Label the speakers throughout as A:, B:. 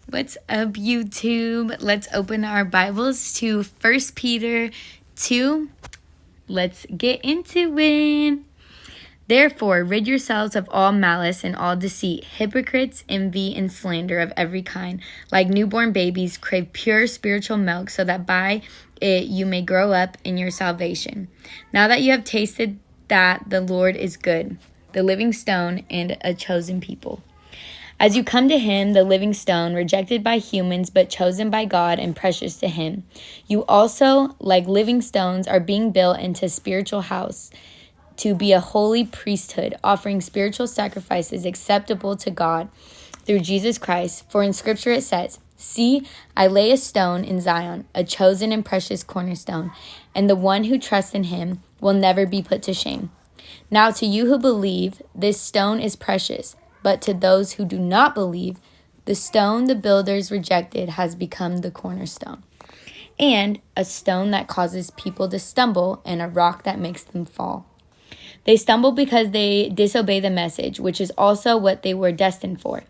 A: What's up, YouTube? Let's open our Bibles to 1 Peter 2. Let's get into it. Therefore, rid yourselves of all malice and all deceit, hypocrites, envy, and slander of every kind. Like newborn babies, crave pure spiritual milk, so that by it you may grow up in your salvation. Now that you have tasted that the Lord is good, the living stone, and a chosen people. As you come to him, the living stone, rejected by humans but chosen by God and precious to him, you also, like living stones, are being built into a spiritual house to be a holy priesthood, offering spiritual sacrifices acceptable to God through Jesus Christ. For in Scripture it says, "See, I lay a stone in Zion, a chosen and precious cornerstone, and the one who trusts in him will never be put to shame." Now to you who believe, this stone is precious. But to those who do not believe, the stone the builders rejected has become the cornerstone, and a stone that causes people to stumble, and a rock that makes them fall. They stumble because they disobey the message, which is also what they were destined for.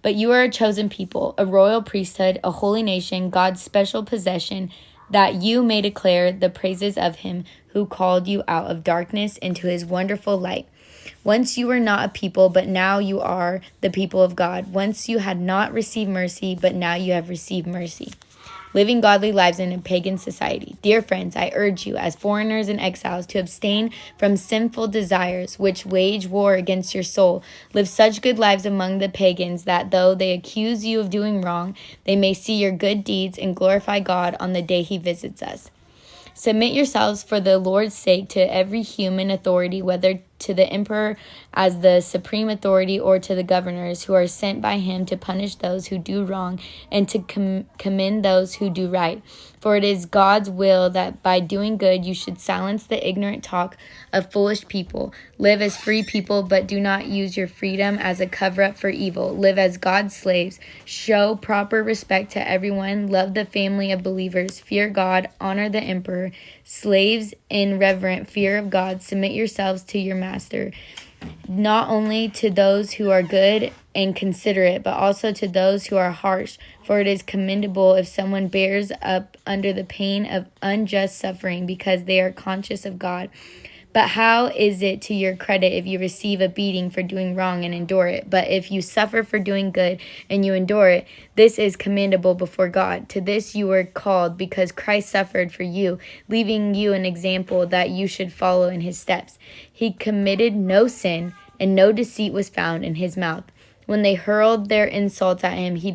A: But you are a chosen people, a royal priesthood, a holy nation, God's special possession, that you may declare the praises of him who called you out of darkness into his wonderful light. Once you were not a people, but now you are the people of God. Once you had not received mercy, but now you have received mercy. Living godly lives in a pagan society. Dear friends, I urge you, as foreigners and exiles, to abstain from sinful desires which wage war against your soul. Live such good lives among the pagans that though they accuse you of doing wrong, they may see your good deeds and glorify God on the day he visits us. Submit yourselves for the Lord's sake to every human authority, whether to the emperor as the supreme authority or to the governors who are sent by him to punish those who do wrong and to commend those who do right. For it is God's will that by doing good you should silence the ignorant talk of foolish people. Live as free people, but do not use your freedom as a cover-up for evil. Live as God's slaves. Show proper respect to everyone. Love the family of believers. Fear God. Honor the emperor. Slaves, in reverent fear of God, submit yourselves to your master, not only to those who are good and considerate, but also to those who are harsh. For it is commendable if someone bears up under the pain of unjust suffering because they are conscious of God. But how is it to your credit if you receive a beating for doing wrong and endure it? But if you suffer for doing good and you endure it, this is commendable before God. To this you were called, because Christ suffered for you, leaving you an example that you should follow in his steps. He committed no sin, and no deceit was found in his mouth. When they hurled their insults at him, he did